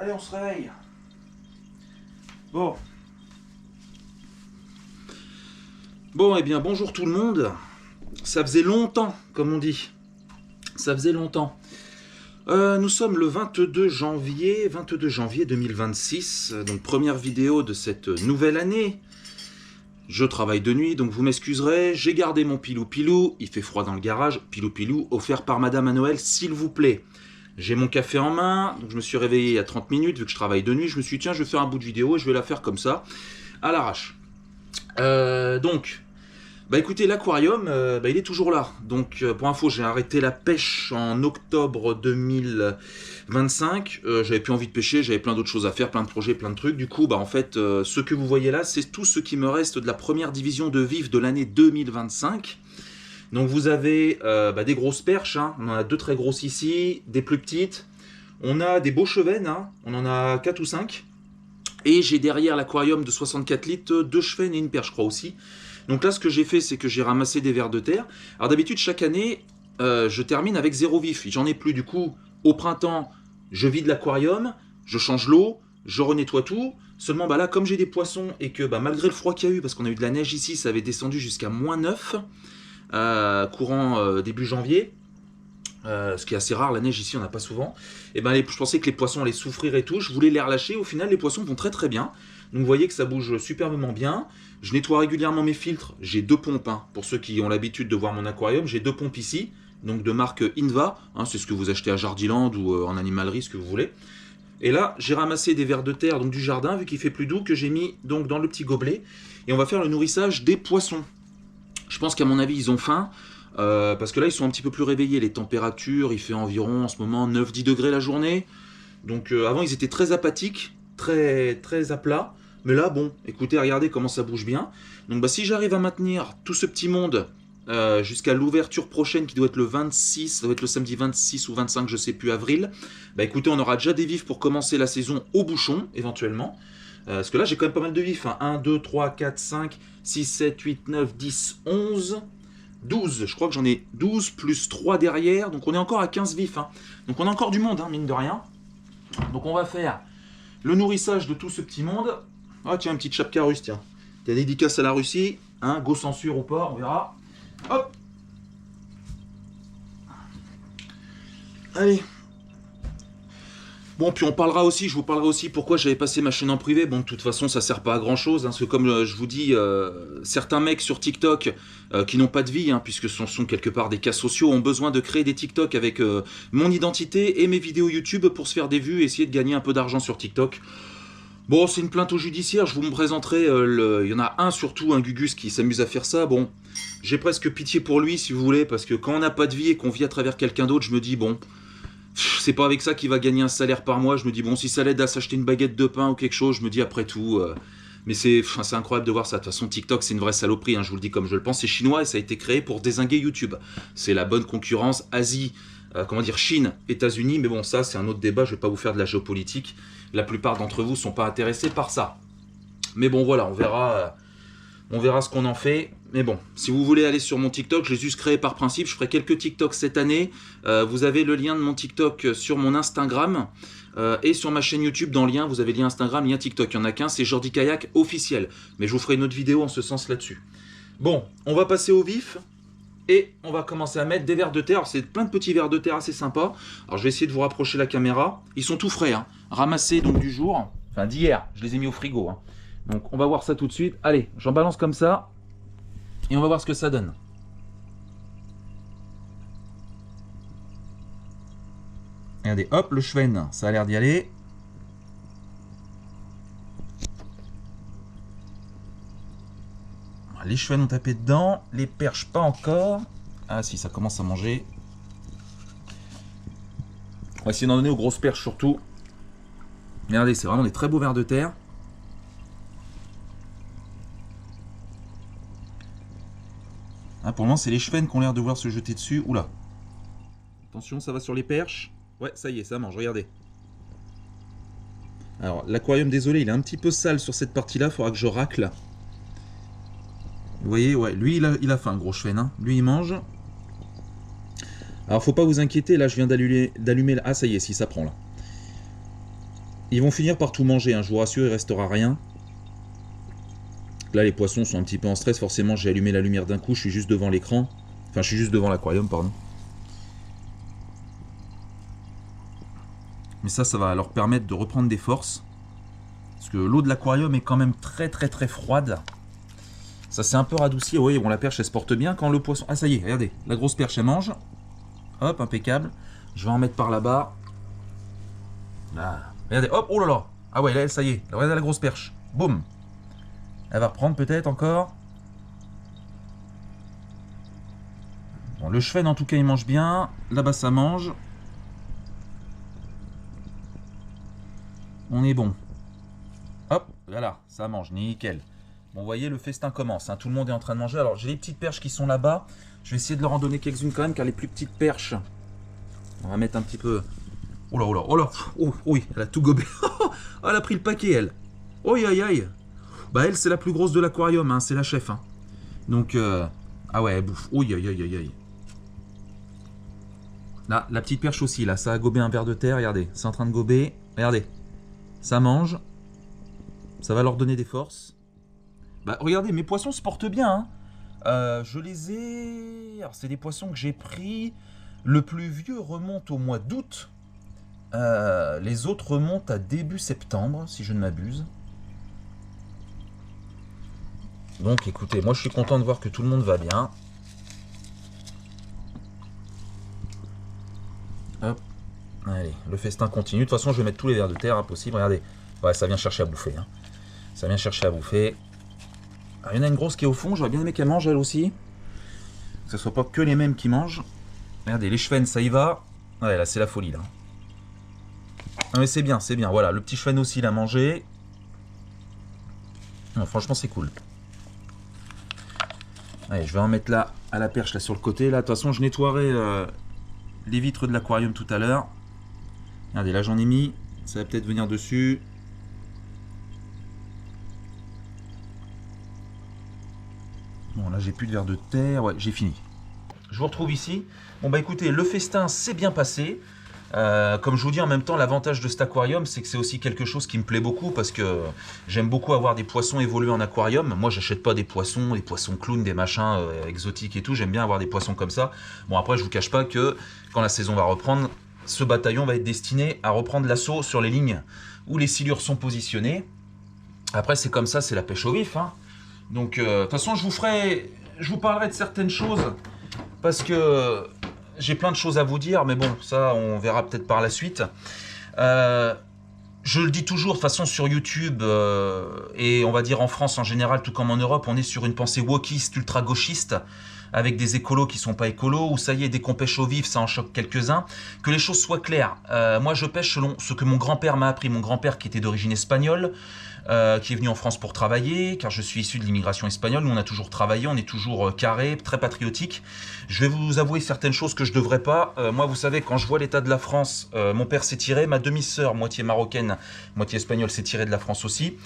Allez, on se réveille. Bon. Bon, eh bien, bonjour tout le monde. Ça faisait longtemps, comme on dit. Ça faisait longtemps. Nous sommes le 22 janvier 2026, donc première vidéo de cette nouvelle année. Je travaille de nuit, donc vous m'excuserez, j'ai gardé mon pilou-pilou, il fait froid dans le garage, pilou-pilou, offert par Madame à Noël, s'il vous plaît. J'ai mon café en main, donc je me suis réveillé il y a 30 minutes, vu que je travaille de nuit, je me suis dit, tiens, je vais faire un bout de vidéo et je vais la faire comme ça, à l'arrache. Donc, bah écoutez, l'aquarium, il est toujours là. Donc, pour info, j'ai arrêté la pêche en octobre 2025. J'avais plus envie de pêcher, j'avais plein d'autres choses à faire, plein de projets, plein de trucs. Du coup, en fait, ce que vous voyez là, c'est tout ce qui me reste de la première division de vif de l'année 2025. Donc, vous avez des grosses perches, hein. On en a deux très grosses ici, des plus petites. On a des beaux chevennes, hein. On en a 4 ou 5. Et j'ai derrière l'aquarium de 64 litres, 2 chevennes et une perche, je crois aussi. Donc là, ce que j'ai fait, c'est que j'ai ramassé des vers de terre. Alors d'habitude, chaque année, je termine avec 0 vif. J'en ai plus, du coup, au printemps, je vide l'aquarium, je change l'eau, je renettoie tout. Seulement, là, comme j'ai des poissons et que malgré le froid qu'il y a eu, parce qu'on a eu de la neige ici, ça avait descendu jusqu'à -9, courant début janvier, ce qui est assez rare, la neige ici, on n'a pas souvent. Et je pensais que les poissons allaient souffrir et tout, je voulais les relâcher. Au final, les poissons vont très très bien. Donc vous voyez que ça bouge superbement bien. Je nettoie régulièrement mes filtres. J'ai 2 pompes, hein. Pour ceux qui ont l'habitude de voir mon aquarium, j'ai 2 pompes ici, donc de marque Inva, hein, c'est ce que vous achetez à Jardiland ou en animalerie, ce que vous voulez. Et là, j'ai ramassé des vers de terre donc du jardin, vu qu'il fait plus doux, que j'ai mis donc dans le petit gobelet. Et on va faire le nourrissage des poissons. Je pense qu'à mon avis, ils ont faim. Parce que là, ils sont un petit peu plus réveillés. Les températures, il fait environ en ce moment 9-10 degrés la journée. Donc avant, ils étaient très apathiques, très à plat. Mais là, bon, écoutez, regardez comment ça bouge bien. Donc si j'arrive à maintenir tout ce petit monde jusqu'à l'ouverture prochaine, qui doit être le 26, ça doit être le samedi 26 ou 25, je sais plus, avril, écoutez, on aura déjà des vifs pour commencer la saison au bouchon, éventuellement. Parce que là, j'ai quand même pas mal de vifs, hein. 1, 2, 3, 4, 5, 6, 7, 8, 9, 10, 11... 12, je crois que j'en ai 12 plus 3 derrière, donc on est encore à 15 vifs, hein. Donc on a encore du monde, hein, mine de rien. Donc on va faire le nourrissage de tout ce petit monde. Ah tiens, une petite chapka russe, tiens. T'as dédicace à la Russie, hein, go censure ou pas, on verra. Hop. Allez. Bon, puis on parlera aussi, je vous parlerai aussi pourquoi j'avais passé ma chaîne en privé. Bon, de toute façon, ça sert pas à grand chose, hein, parce que comme je vous dis, certains mecs sur TikTok qui n'ont pas de vie, hein, puisque ce sont quelque part des cas sociaux, ont besoin de créer des TikTok avec mon identité et mes vidéos YouTube pour se faire des vues et essayer de gagner un peu d'argent sur TikTok. Bon, c'est une plainte au judiciaire, je vous me présenterai, il y en a un surtout, un Gugus qui s'amuse à faire ça. Bon, j'ai presque pitié pour lui, si vous voulez, parce que quand on n'a pas de vie et qu'on vit à travers quelqu'un d'autre, je me dis, bon... c'est pas avec ça qu'il va gagner un salaire par mois. Je me dis, bon, si ça l'aide à s'acheter une baguette de pain ou quelque chose, je me dis, après tout... mais c'est incroyable de voir ça. De toute façon, TikTok, c'est une vraie saloperie, hein, je vous le dis comme je le pense. C'est chinois et ça a été créé pour dézinguer YouTube. C'est la bonne concurrence Asie, Chine, États-Unis. Mais bon, ça, c'est un autre débat. Je vais pas vous faire de la géopolitique. La plupart d'entre vous sont pas intéressés par ça. Mais bon, voilà, on verra ce qu'on en fait. Mais bon, si vous voulez aller sur mon TikTok, je l'ai juste créé par principe. Je ferai quelques TikTok cette année. Vous avez le lien de mon TikTok sur mon Instagram. Et sur ma chaîne YouTube, dans le lien, vous avez lien Instagram, lien TikTok. Il n'y en a qu'un, c'est Jordi Kayak officiel. Mais je vous ferai une autre vidéo en ce sens là-dessus. Bon, on va passer au vif. Et on va commencer à mettre des vers de terre. C'est plein de petits vers de terre assez sympas. Alors je vais essayer de vous rapprocher la caméra. Ils sont tout frais, hein. Ramassés donc du jour. Enfin d'hier, je les ai mis au frigo, hein. Donc on va voir ça tout de suite. Allez, j'en balance comme ça. Et on va voir ce que ça donne. Regardez, hop, le cheven, ça a l'air d'y aller. Les chevens ont tapé dedans, les perches pas encore. Ah si, ça commence à manger. On va essayer d'en donner aux grosses perches surtout. Regardez, c'est vraiment des très beaux vers de terre. Ah, pour le moment, c'est les chevens qui ont l'air de vouloir se jeter dessus. Oula. Attention, ça va sur les perches. Ouais, ça y est, ça mange, regardez. Alors, l'aquarium, désolé, il est un petit peu sale sur cette partie-là. Il faudra que je racle. Vous voyez, ouais, lui, il a faim, gros cheven, hein. Lui, il mange. Alors, faut pas vous inquiéter. Là, je viens d'allumer... Ah, ça y est, si, ça prend, là. Ils vont finir par tout manger, hein, je vous rassure, il restera rien. Là, les poissons sont un petit peu en stress, forcément, j'ai allumé la lumière d'un coup, je suis juste devant l'écran. Enfin, je suis juste devant l'aquarium, pardon. Mais ça va leur permettre de reprendre des forces. Parce que l'eau de l'aquarium est quand même très froide. Ça s'est un peu radouci. Oui, bon, la perche, elle se porte bien quand le poisson... Ah, ça y est, regardez, la grosse perche, elle mange. Hop, impeccable. Je vais en mettre par là-bas. Là. Regardez, hop, oh là là. Ah ouais, là, ça y est, regardez la grosse perche. Boum. Elle va reprendre peut-être encore. Bon, le cheven, en tout cas, il mange bien. Là-bas, ça mange. On est bon. Hop, voilà, ça mange, nickel. Bon, vous voyez, le festin commence, hein, tout le monde est en train de manger. Alors, j'ai les petites perches qui sont là-bas. Je vais essayer de leur en donner quelques-unes quand même, car les plus petites perches, on va mettre un petit peu... Oh là, oh là, oh là, oh, oui, elle a tout gobé. Elle a pris le paquet, elle. Oh, aïe, aïe. Bah, elle, c'est la plus grosse de l'aquarium, hein, c'est la chef. Hein. Donc, ah ouais, elle bouffe. Oh, aïe, aïe, aïe, aïe. Là, la petite perche aussi, là, ça a gobé un ver de terre, regardez, c'est en train de gober. Regardez, ça mange. Ça va leur donner des forces. Bah, regardez, mes poissons se portent bien. Hein. Je les ai... Alors, c'est des poissons que j'ai pris. Le plus vieux remonte au mois d'août. Les autres remontent à début septembre, si je ne m'abuse. Donc, écoutez, moi, je suis content de voir que tout le monde va bien. Hop. Allez, le festin continue. De toute façon, je vais mettre tous les vers de terre, impossible. Regardez. Ouais, ça vient chercher à bouffer. Hein. Ça vient chercher à bouffer. Alors, il y en a une grosse qui est au fond, j'aurais bien aimé qu'elle mange elle aussi. Que ce soit pas que les mêmes qui mangent. Regardez, les chevennes, ça y va. Ouais, là, c'est la folie, là. Ah, mais c'est bien, voilà. Le petit cheven aussi, il a mangé. Non, franchement, c'est cool. Allez, je vais en mettre là, à la perche, là, sur le côté. Là, de toute façon, je nettoierai les vitres de l'aquarium tout à l'heure. Regardez, là, j'en ai mis. Ça va peut-être venir dessus. Bon, là, j'ai plus de vers de terre. Ouais, j'ai fini. Je vous retrouve ici. Bon, bah écoutez, le festin s'est bien passé. Comme je vous dis, en même temps, l'avantage de cet aquarium, c'est que c'est aussi quelque chose qui me plaît beaucoup parce que j'aime beaucoup avoir des poissons évoluer en aquarium. Moi, j'achète pas des poissons clowns, des machins exotiques et tout. J'aime bien avoir des poissons comme ça. Bon, après, je vous cache pas que quand la saison va reprendre, ce bataillon va être destiné à reprendre l'assaut sur les lignes où les silures sont positionnées. Après, c'est comme ça, c'est la pêche au vif. Hein. Donc, de toute façon, je vous parlerai de certaines choses parce que j'ai plein de choses à vous dire, mais bon, ça, on verra peut-être par la suite. Je le dis toujours, de toute façon, sur YouTube, et on va dire en France en général, tout comme en Europe, on est sur une pensée wokiste, ultra-gauchiste, avec des écolos qui sont pas écolos, où ça y est, dès qu'on pêche au vif, ça en choque quelques-uns. Que les choses soient claires. Moi, je pêche selon ce que mon grand-père m'a appris. Mon grand-père, qui était d'origine espagnole, qui est venu en France pour travailler, car je suis issu de l'immigration espagnole. Nous, on a toujours travaillé, on est toujours carré, très patriotique. Je vais vous avouer certaines choses que je devrais pas. Moi, vous savez, quand je vois l'état de la France, mon père s'est tiré, ma demi-sœur, moitié marocaine, moitié espagnole, s'est tirée de la France aussi.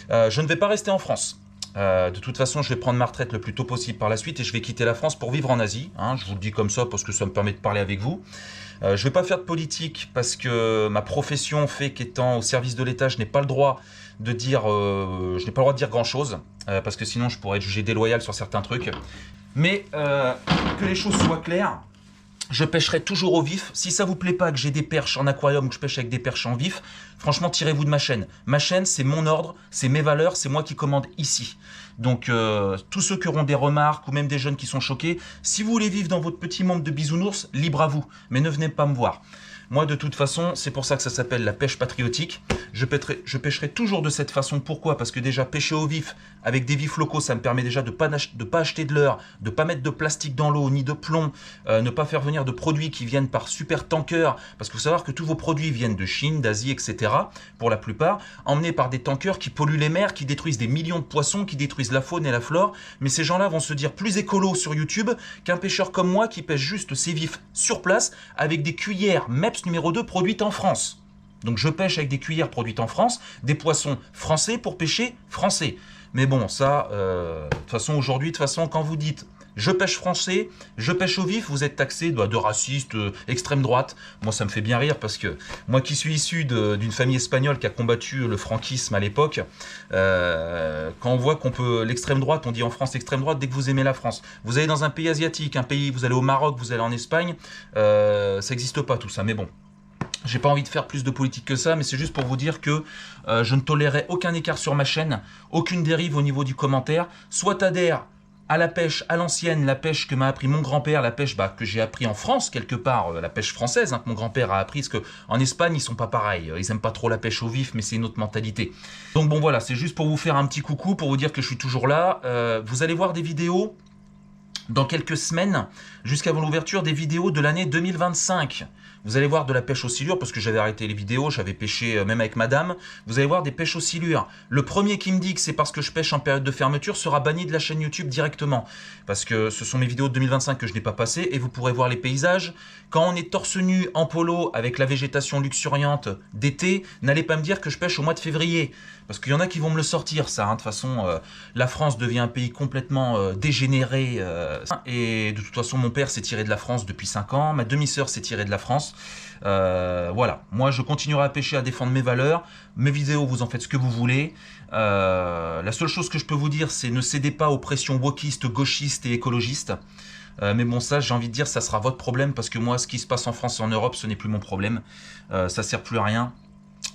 Je ne vais pas rester en France. De toute façon, je vais prendre ma retraite le plus tôt possible par la suite et je vais quitter la France pour vivre en Asie. Hein, je vous le dis comme ça parce que ça me permet de parler avec vous. Je ne vais pas faire de politique parce que ma profession fait qu'étant au service de l'État, je n'ai pas le droit de dire, grand chose parce que sinon je pourrais être jugé déloyal sur certains trucs. Mais que les choses soient claires. Je pêcherai toujours au vif. Si ça vous plaît pas que j'ai des perches en aquarium ou que je pêche avec des perches en vif, franchement, tirez-vous de ma chaîne. Ma chaîne, c'est mon ordre, c'est mes valeurs, c'est moi qui commande ici. Donc, tous ceux qui auront des remarques ou même des jeunes qui sont choqués, si vous voulez vivre dans votre petit monde de bisounours, libre à vous. Mais ne venez pas me voir. Moi, de toute façon, c'est pour ça que ça s'appelle la pêche patriotique. Je pêcherai toujours de cette façon. Pourquoi? Parce que déjà, pêcher au vif, avec des vifs locaux, ça me permet déjà de pas acheter de leurre, de pas mettre de plastique dans l'eau, ni de plomb, ne pas faire venir de produits qui viennent par super tankers. Parce qu'il faut savoir que tous vos produits viennent de Chine, d'Asie, etc. pour la plupart, emmenés par des tankers qui polluent les mers, qui détruisent des millions de poissons, qui détruisent la faune et la flore. Mais ces gens-là vont se dire plus écolo sur YouTube qu'un pêcheur comme moi qui pêche juste ses vifs sur place avec des cuillères MEPS numéro 2 produites en France. Donc je pêche avec des cuillères produites en France, des poissons français pour pêcher français. Mais bon, ça, de toute façon, aujourd'hui, quand vous dites Je pêche français, je pêche au vif, vous êtes taxé de raciste, extrême droite. Moi, ça me fait bien rire parce que moi qui suis issu d'une famille espagnole qui a combattu le franquisme à l'époque, quand on voit qu'on peut, l'extrême droite, on dit en France extrême droite dès que vous aimez la France. Vous allez dans un pays asiatique, vous allez au Maroc, vous allez en Espagne, ça n'existe pas tout ça, mais bon. J'ai pas envie de faire plus de politique que ça, mais c'est juste pour vous dire que je ne tolérerai aucun écart sur ma chaîne, aucune dérive au niveau du commentaire. Soit t'adhères à la pêche à l'ancienne, la pêche que m'a appris mon grand-père, la pêche que j'ai appris en France quelque part, la pêche française que mon grand-père a appris, parce qu'en Espagne ils sont pas pareils, ils aiment pas trop la pêche au vif, mais c'est une autre mentalité. Donc bon voilà, c'est juste pour vous faire un petit coucou, pour vous dire que je suis toujours là. Vous allez voir des vidéos dans quelques semaines, jusqu'avant l'ouverture, des vidéos de l'année 2025. Vous allez voir de la pêche aux silures, parce que j'avais arrêté les vidéos, j'avais pêché même avec madame. Vous allez voir des pêches aux silures. Le premier qui me dit que c'est parce que je pêche en période de fermeture sera banni de la chaîne YouTube directement. Parce que ce sont mes vidéos de 2025 que je n'ai pas passées, et vous pourrez voir les paysages. Quand on est torse nu en polo avec la végétation luxuriante d'été, n'allez pas me dire que je pêche au mois de février. Parce qu'il y en a qui vont me le sortir, ça. De toute façon, la France devient un pays complètement dégénéré. Et de toute façon, mon père s'est tiré de la France depuis 5 ans. Ma demi-sœur s'est tirée de la France. Voilà. Moi, je continuerai à pêcher, à défendre mes valeurs. Mes vidéos, vous en faites ce que vous voulez. La seule chose que je peux vous dire, c'est ne cédez pas aux pressions wokistes, gauchistes et écologistes. Mais bon, ça, j'ai envie de dire, ça sera votre problème. Parce que moi, ce qui se passe en France et en Europe, ce n'est plus mon problème. Ça sert plus à rien.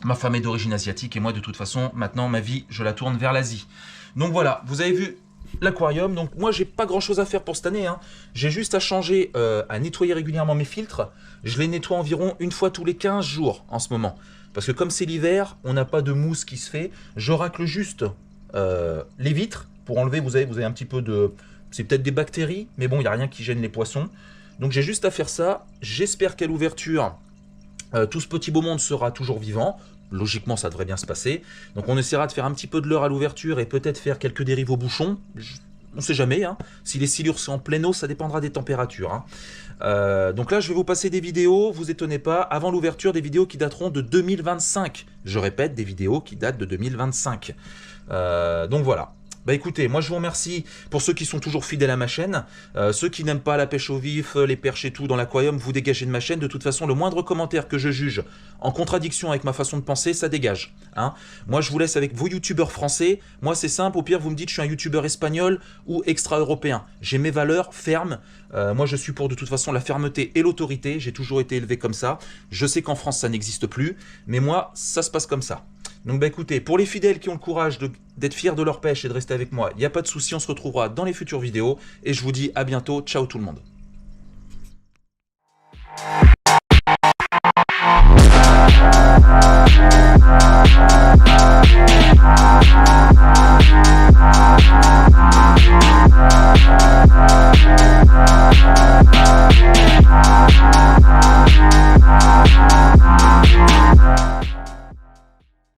Ma femme est d'origine asiatique et moi, de toute façon, maintenant, ma vie, je la tourne vers l'Asie. Donc voilà, vous avez vu l'aquarium. Donc moi, j'ai pas grand-chose à faire pour cette année. J'ai juste à changer, à nettoyer régulièrement mes filtres. Je les nettoie environ une fois tous les 15 jours en ce moment. Parce que comme c'est l'hiver, on n'a pas de mousse qui se fait. Je racle juste les vitres pour enlever, vous avez un petit peu de... C'est peut-être des bactéries, mais bon, il n'y a rien qui gêne les poissons. Donc j'ai juste à faire ça. J'espère qu'à l'ouverture... tout ce petit beau monde sera toujours vivant. Logiquement, ça devrait bien se passer. Donc on essaiera de faire un petit peu de leurre à l'ouverture et peut-être faire quelques dérives au bouchon. On ne sait jamais. Si les silures sont en pleine eau, ça dépendra des températures. Donc là, je vais vous passer des vidéos, vous étonnez pas, avant l'ouverture, des vidéos qui dateront de 2025. Je répète, des vidéos qui datent de 2025. Donc voilà. Bah écoutez, moi je vous remercie pour ceux qui sont toujours fidèles à ma chaîne. Ceux qui n'aiment pas la pêche au vif, les perches et tout dans l'aquarium, vous dégagez de ma chaîne. De toute façon, le moindre commentaire que je juge en contradiction avec ma façon de penser, ça dégage. Moi je vous laisse avec vos youtubeurs français. Moi c'est simple, au pire vous me dites je suis un youtubeur espagnol ou extra-européen. J'ai mes valeurs fermes. Moi je suis pour de toute façon la fermeté et l'autorité. J'ai toujours été élevé comme ça. Je sais qu'en France ça n'existe plus, mais moi ça se passe comme ça. Donc bah écoutez, pour les fidèles qui ont le courage d'être fiers de leur pêche et de rester avec moi, il n'y a pas de souci, on se retrouvera dans les futures vidéos. Et je vous dis à bientôt, ciao tout le monde.